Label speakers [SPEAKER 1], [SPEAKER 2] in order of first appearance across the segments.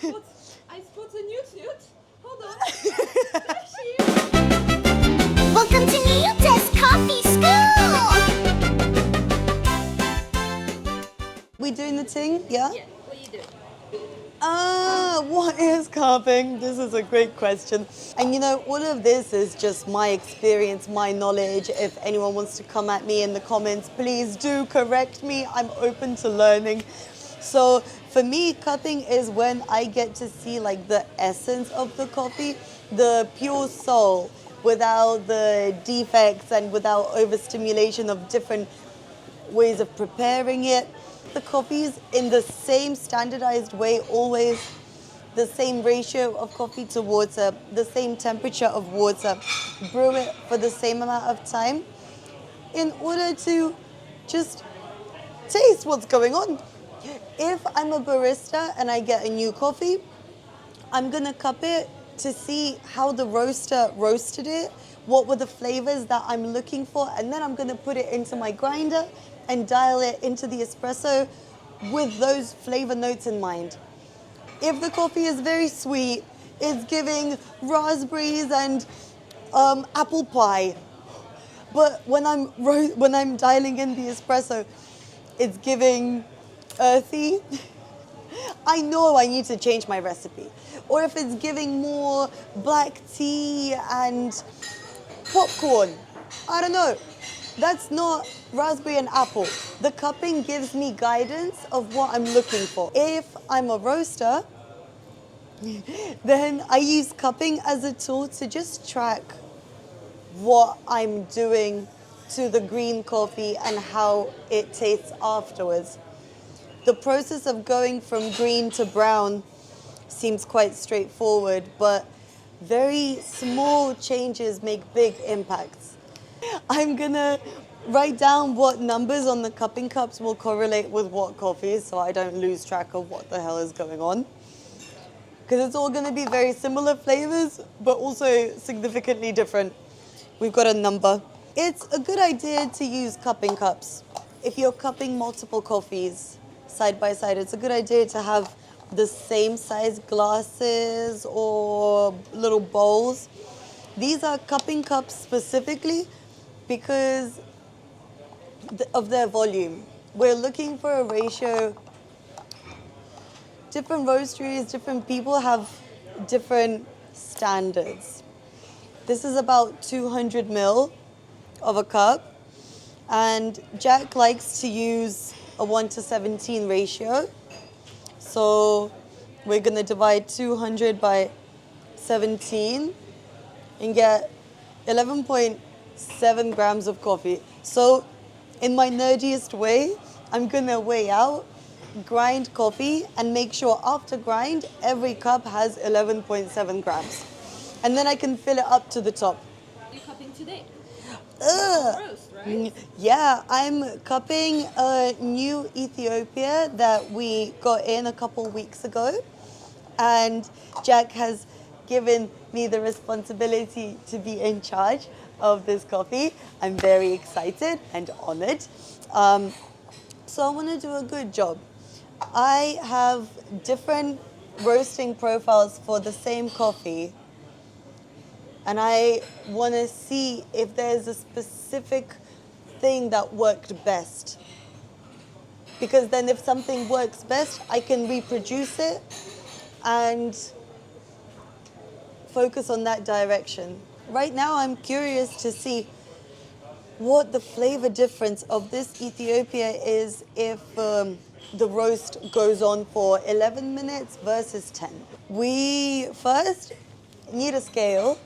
[SPEAKER 1] I spot a Nyuta. Hold on. There she is.
[SPEAKER 2] Welcome to Nyuta's Coffee School!
[SPEAKER 3] We doing the thing? Yeah?
[SPEAKER 1] Yeah, what do you do?
[SPEAKER 3] What is cupping? This is a great question. And you know, all of this is just my experience, my knowledge. If anyone wants to come at me in the comments, please do correct me. I'm open to learning. So for me, cupping is when I get to see like the essence of the coffee, the pure soul, without the defects and without overstimulation of different ways of preparing it. The coffees in the same standardized way, always the same ratio of coffee to water, the same temperature of water, brew it for the same amount of time in order to just taste what's going on. If I'm a barista and I get a new coffee, I'm gonna cup it to see how the roaster roasted it, what were the flavors that I'm looking for, and then I'm gonna put it into my grinder and dial it into the espresso with those flavor notes in mind. If the coffee is very sweet, it's giving raspberries and apple pie. But when I'm dialing in the espresso, it's giving earthy. I know I need to change my recipe. Or if it's giving more black tea and popcorn, I don't know. That's not raspberry and apple. The cupping gives me guidance of what I'm looking for. If I'm a roaster, then I use cupping as a tool to just track what I'm doing to the green coffee and how it tastes afterwards. The process of going from green to brown seems quite straightforward, but very small changes make big impacts. I'm gonna write down what numbers on the cupping cups will correlate with what coffees so I don't lose track of what the hell is going on. Because it's all gonna be very similar flavors, but also significantly different. We've got a number. It's a good idea to use cupping cups. If you're cupping multiple coffees side by side, it's a good idea to have the same size glasses or little bowls. These are cupping cups specifically because of their volume. We're looking for a ratio. Different roasteries, different people have different standards. This is about 200 ml of a cup, and Jack likes to use a 1:17 ratio. So we're gonna divide 200 by 17 and get 11.7 grams of coffee. So in my nerdiest way, I'm gonna weigh out, grind coffee, and make sure after grind, every cup has 11.7 grams. And then I can fill it up to the top.
[SPEAKER 1] What are you cupping today?
[SPEAKER 3] Roast,
[SPEAKER 1] right?
[SPEAKER 3] Yeah, I'm cupping a new Ethiopia that we got in a couple weeks ago. And Jack has given me the responsibility to be in charge of this coffee. I'm very excited and honored. So I want to do a good job. I have different roasting profiles for the same coffee. And I want to see if there's a specific thing that worked best. Because then if something works best, I can reproduce it and focus on that direction. Right now, I'm curious to see what the flavor difference of this Ethiopia is if the roast goes on for 11 minutes versus 10. We first need a scale.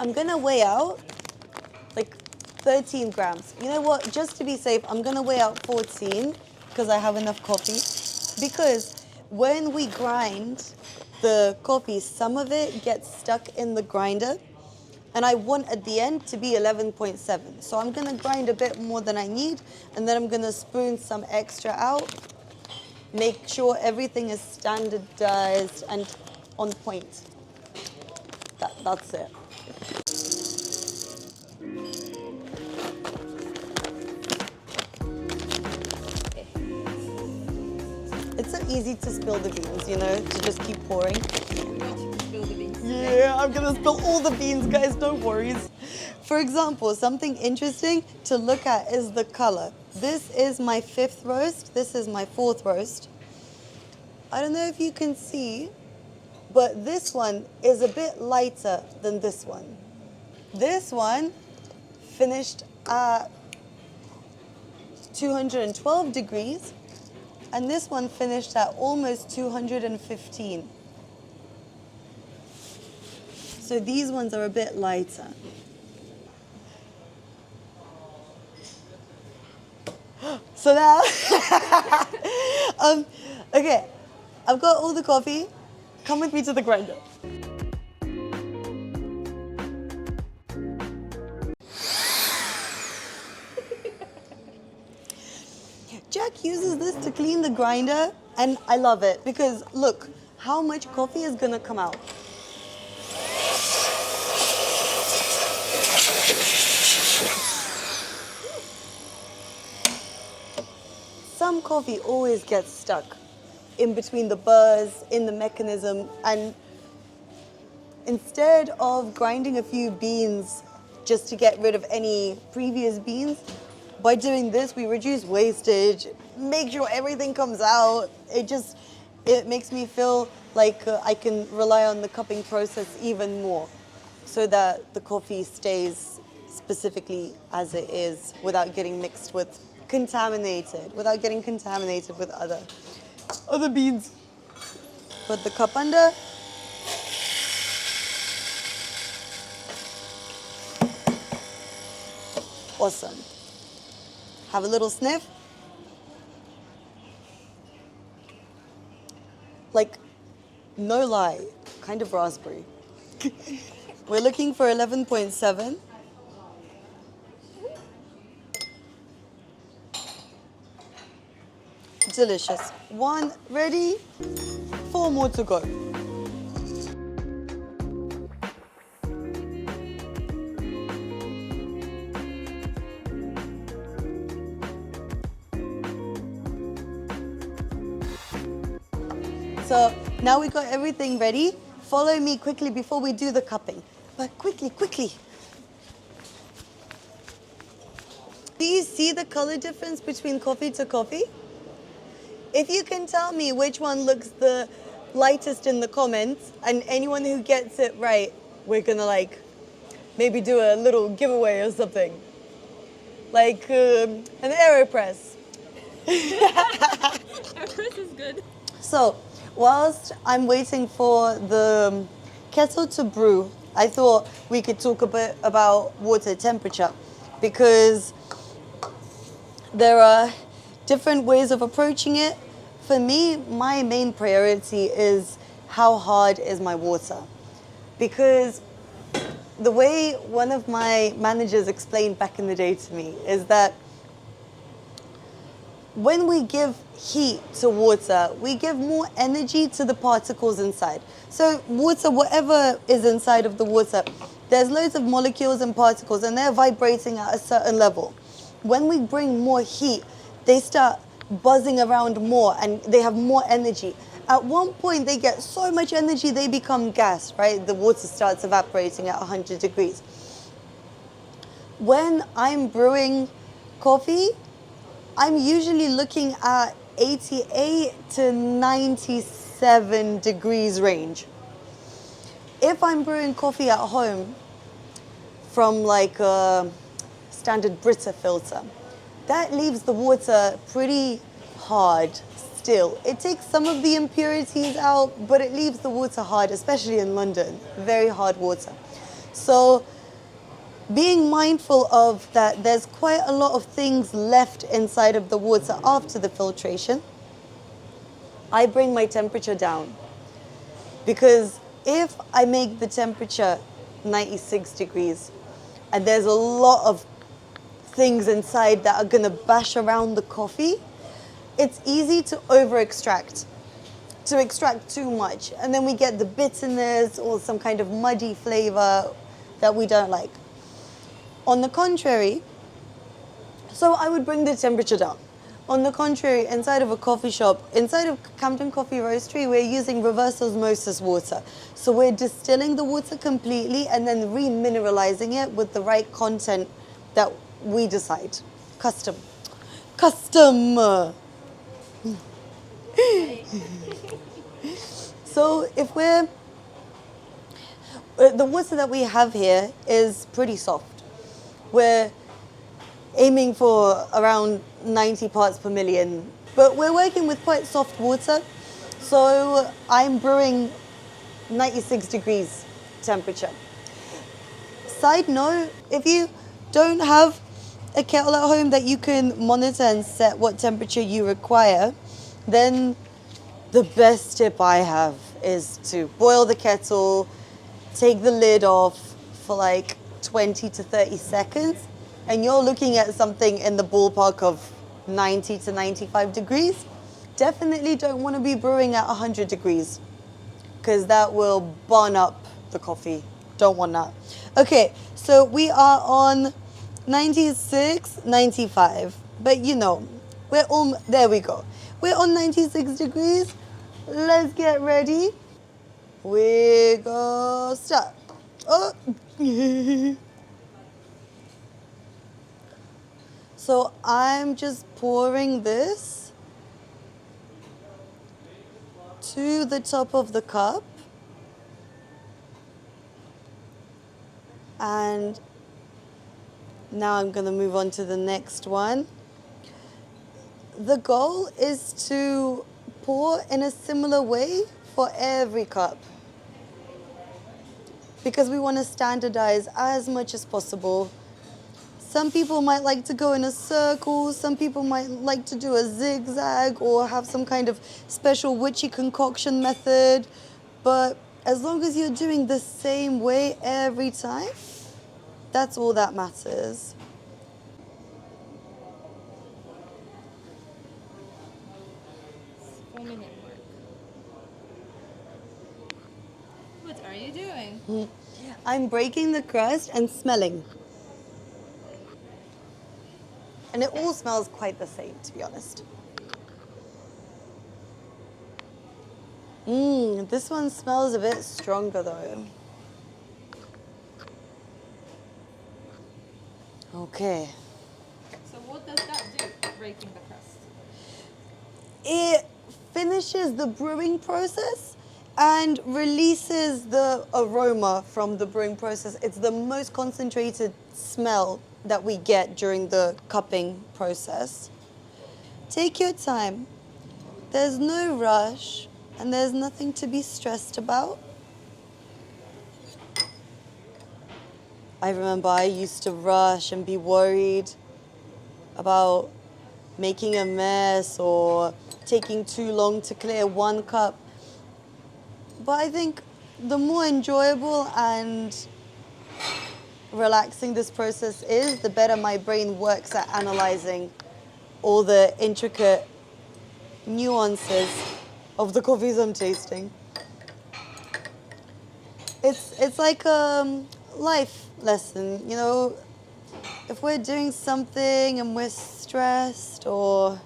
[SPEAKER 3] I'm gonna weigh out like 13 grams. You know what, just to be safe, I'm gonna weigh out 14 because I have enough coffee. Because when we grind the coffee, some of it gets stuck in the grinder, and I want at the end to be 11.7. So I'm gonna grind a bit more than I need, and then I'm gonna spoon some extra out, make sure everything is standardized and on point. That's it. It's so easy to spill the beans, you know, to just keep pouring.
[SPEAKER 1] I'm going to spill the beans.
[SPEAKER 3] Yeah, I'm gonna spill all the beans, guys, no worries. For example, something interesting to look at is the color. This is my 5th roast, this is my 4th roast. I don't know if you can see, but this one is a bit lighter than this one. This one finished at 212 degrees, and this one finished at almost 215. So these ones are a bit lighter. So now, okay, I've got all the coffee. Come with me to the grinder. Jack uses this to clean the grinder, and I love it because look how much coffee is gonna come out. Some coffee always gets stuck in between the burrs, in the mechanism, and instead of grinding a few beans just to get rid of any previous beans, by doing this we reduce wastage, make sure everything comes out. It makes me feel like I can rely on the cupping process even more so that the coffee stays specifically as it is without getting mixed with without getting contaminated with other beans. Put the cup under. Awesome. Have a little sniff. Like, no lie, kind of raspberry. We're looking for 11.7. Delicious. 1 ready, 4 more to go. So now we got everything ready. Follow me quickly before we do the cupping. But quickly, quickly. Do you see the color difference between coffee to coffee? If you can tell me which one looks the lightest in the comments, and anyone who gets it right, we're gonna like maybe do a little giveaway or something. Like an AeroPress.
[SPEAKER 1] AeroPress is good.
[SPEAKER 3] So, whilst I'm waiting for the kettle to brew, I thought we could talk a bit about water temperature because there are different ways of approaching it. For me, my main priority is how hard is my water. Because the way one of my managers explained back in the day to me is that when we give heat to water, we give more energy to the particles inside. So water, whatever is inside of the water, there's loads of molecules and particles and they're vibrating at a certain level. When we bring more heat, they start buzzing around more and they have more energy. At one point, they get so much energy, they become gas, right? The water starts evaporating at 100 degrees. When I'm brewing coffee, I'm usually looking at 88 to 97 degrees range. If I'm brewing coffee at home from like a standard Brita filter, that leaves the water pretty hard still. It takes some of the impurities out, but it leaves the water hard, especially in London, very hard water. So being mindful of that, there's quite a lot of things left inside of the water after the filtration. I bring my temperature down because if I make the temperature 96 degrees and there's a lot of things inside that are gonna bash around the coffee, it's easy to over-extract, to extract too much. And then we get the bitterness or some kind of muddy flavor that we don't like. On the contrary, so I would bring the temperature down. On the contrary, inside of a coffee shop, inside of Camden Coffee Roastery, we're using reverse osmosis water. So we're distilling the water completely and then remineralizing it with the right content that we decide. Custom. Custom. So if the water that we have here is pretty soft. We're aiming for around 90 parts per million, but we're working with quite soft water. So I'm brewing 96 degrees temperature. Side note, if you don't have a kettle at home that you can monitor and set what temperature you require, then the best tip I have is to boil the kettle, take the lid off for like 20 to 30 seconds, and you're looking at something in the ballpark of 90 to 95 degrees. Definitely don't want to be brewing at 100 degrees because that will burn up the coffee. Don't want that. Okay, so we are on 96, 95, but you know, there we go. We're on 96 degrees. Let's get ready. We go start. Oh. So I'm just pouring this to the top of the cup. And now I'm going to move on to the next one. The goal is to pour in a similar way for every cup, because we want to standardize as much as possible. Some people might like to go in a circle, some people might like to do a zigzag or have some kind of special witchy concoction method, but as long as you're doing the same way every time, that's all that matters.
[SPEAKER 1] Minute mark. What are you doing?
[SPEAKER 3] I'm breaking the crust and smelling. And it all smells quite the same, to be honest. This one smells a bit stronger though. Okay.
[SPEAKER 1] So what does that do, breaking the crust?
[SPEAKER 3] It finishes the brewing process and releases the aroma from the brewing process. It's the most concentrated smell that we get during the cupping process. Take your time. There's no rush and there's nothing to be stressed about. I remember I used to rush and be worried about making a mess or taking too long to clear one cup. But I think the more enjoyable and relaxing this process is, the better my brain works at analyzing all the intricate nuances of the coffees I'm tasting. It's like a life lesson, you know. If we're doing something and we're stressed or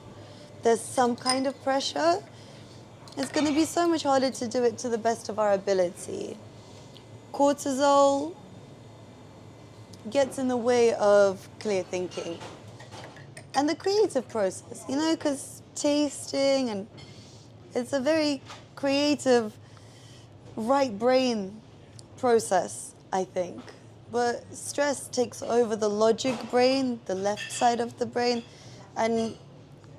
[SPEAKER 3] there's some kind of pressure, it's going to be so much harder to do it to the best of our ability. Cortisol gets in the way of clear thinking and the creative process, you know, because tasting, and it's a very creative right brain process, I think. But stress takes over the logic brain, the left side of the brain, and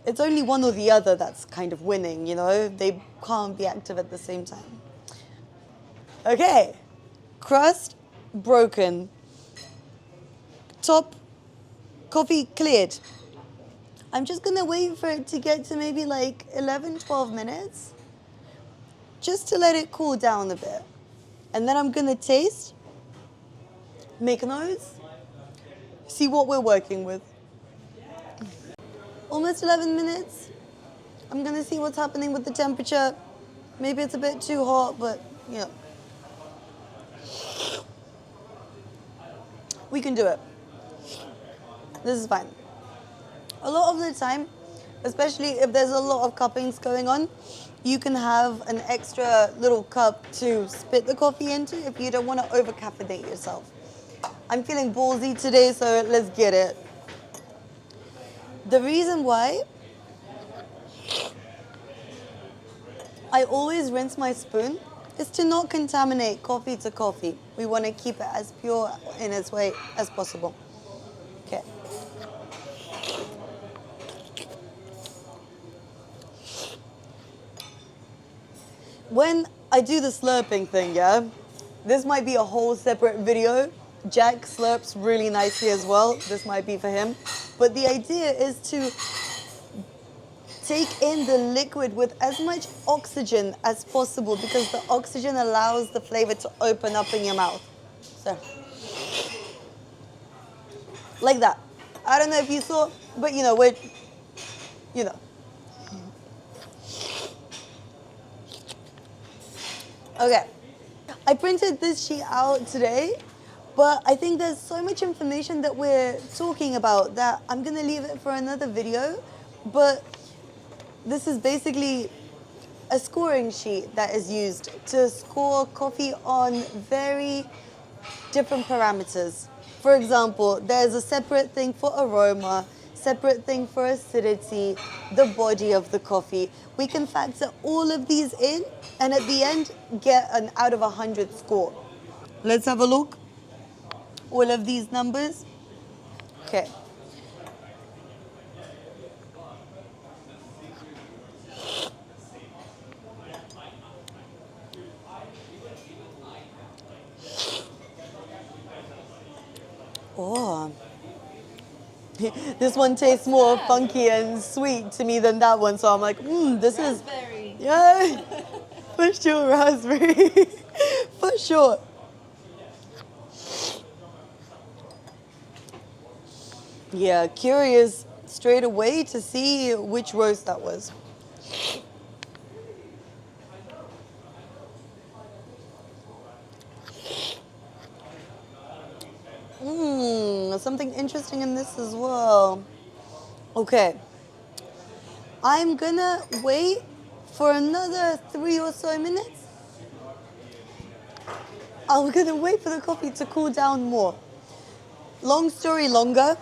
[SPEAKER 3] it's only one or the other that's kind of winning, you know? They can't be active at the same time. Okay, crust broken. Top coffee cleared. I'm just gonna wait for it to get to maybe like 11, 12 minutes, just to let it cool down a bit. And then I'm gonna taste, make notes, see what we're working with. Almost 11 minutes. I'm gonna see what's happening with the temperature. Maybe it's a bit too hot, but you know. We can do it. This is fine. A lot of the time, especially if there's a lot of cuppings going on. You can have an extra little cup to spit the coffee into if you don't want to over caffeinate yourself. I'm feeling ballsy today, so let's get it. The reason why I always rinse my spoon is to not contaminate coffee to coffee. We want to keep it as pure in its way as possible. Okay. When I do the slurping thing, yeah, this might be a whole separate video. Jack slurps really nicely as well. This might be for him. But the idea is to take in the liquid with as much oxygen as possible because the oxygen allows the flavor to open up in your mouth. So, like that. I don't know if you saw, but you know, you know. Okay, I printed this sheet out today, but I think there's so much information that we're talking about that I'm gonna leave it for another video. But this is basically a scoring sheet that is used to score coffee on very different parameters. For example, there's a separate thing for aroma, separate thing for acidity, the body of the coffee. We can factor all of these in and at the end get an out of 100 score. Let's have a look. All of these numbers. Okay. Oh, this one tastes more funky and sweet to me than that one. So I'm like, this
[SPEAKER 1] Raspberry.
[SPEAKER 3] is, yeah, for sure, raspberry, for sure. Yeah, curious straight away to see which roast that was. Something interesting in this as well. Okay. I'm gonna wait for another 3 or so minutes. I'm gonna wait for the coffee to cool down more. Long story longer,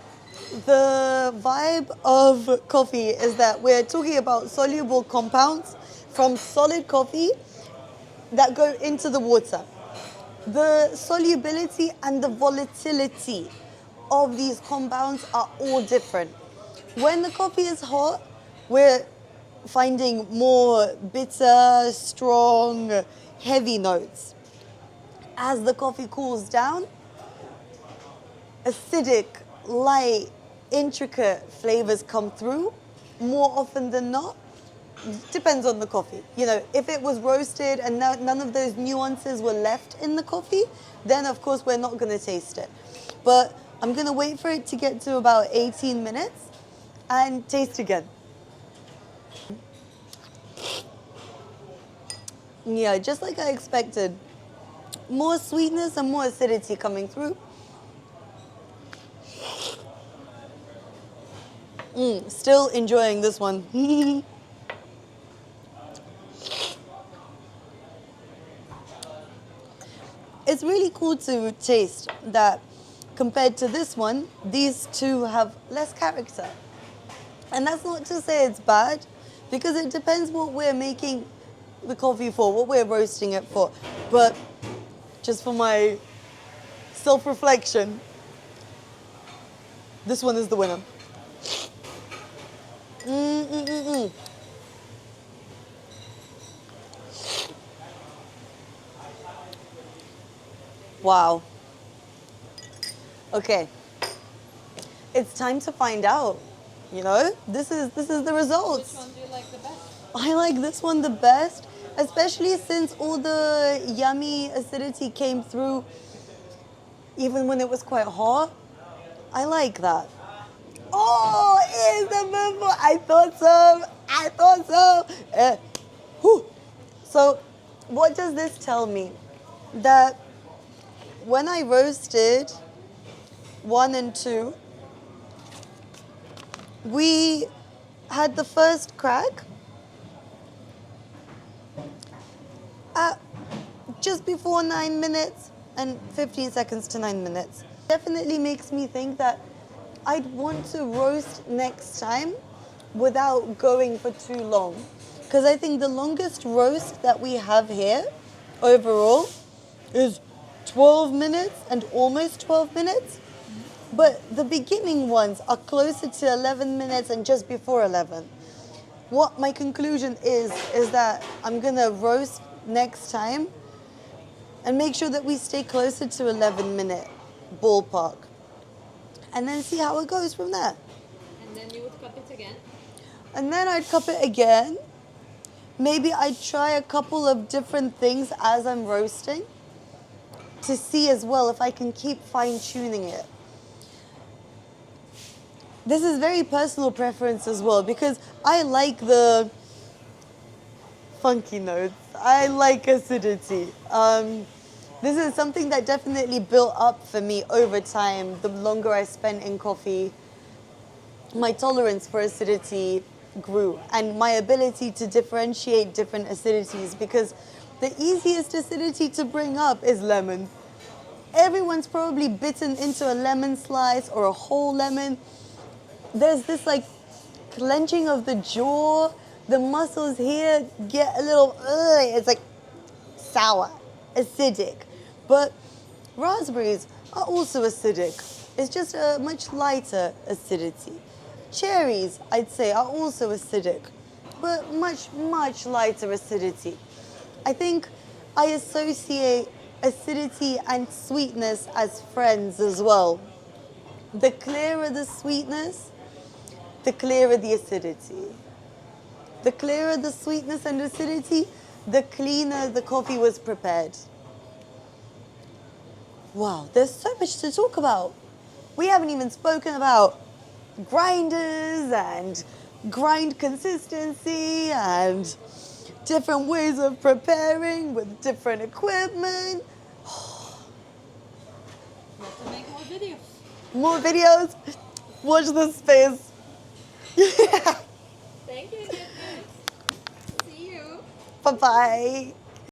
[SPEAKER 3] the vibe of coffee is that we're talking about soluble compounds from solid coffee that go into the water. The solubility and the volatility of these compounds are all different. When the coffee is hot, we're finding more bitter, strong, heavy notes. As the coffee cools down, acidic, light, intricate flavors come through more often than not. Depends on the coffee. You know, if it was roasted and none of those nuances were left in the coffee, then of course we're not going to taste it. But I'm going to wait for it to get to about 18 minutes and taste again. Yeah, just like I expected. More sweetness and more acidity coming through. Still enjoying this one. It's really cool to taste that compared to this one, these two have less character. And that's not to say it's bad, because it depends what we're making the coffee for, what we're roasting it for. But just for my self-reflection, this one is the winner. Wow. Okay. It's time to find out. You know, this is the results.
[SPEAKER 1] Which one do you like the best?
[SPEAKER 3] I like this one the best, especially since all the yummy acidity came through even when it was quite hot. I like that. Oh, it is the member. I thought so. So, what does this tell me? That when I roasted 1 and 2, we had the first crack at just before 9 minutes and 15 seconds to 9 minutes. Definitely makes me think that I'd want to roast next time without going for too long. Because I think the longest roast that we have here overall is 12 minutes and almost 12 minutes. But the beginning ones are closer to 11 minutes and just before 11. What my conclusion is that I'm gonna roast next time and make sure that we stay closer to 11-minute ballpark. And then see how it goes from there.
[SPEAKER 1] And then you would cup it again?
[SPEAKER 3] And then I'd cup it again. Maybe I'd try a couple of different things as I'm roasting to see as well if I can keep fine-tuning it. This is very personal preference as well because I like the funky notes. I like acidity. This is something that definitely built up for me over time. The longer I spent in coffee, my tolerance for acidity grew and my ability to differentiate different acidities, because the easiest acidity to bring up is lemon. Everyone's probably bitten into a lemon slice or a whole lemon. There's this like clenching of the jaw. The muscles here get a little, it's like sour, acidic. But raspberries are also acidic. It's just a much lighter acidity. Cherries, I'd say, are also acidic, but much, much lighter acidity. I think I associate acidity and sweetness as friends as well. The clearer the sweetness, the clearer the acidity. The clearer the sweetness and acidity, the cleaner the coffee was prepared. Wow, there's so much to talk about. We haven't even spoken about grinders and grind consistency and different ways of preparing with different equipment.
[SPEAKER 1] Have to make more videos.
[SPEAKER 3] More videos? Watch this space.
[SPEAKER 1] Thank you, Nyuta. See you.
[SPEAKER 3] Bye-bye.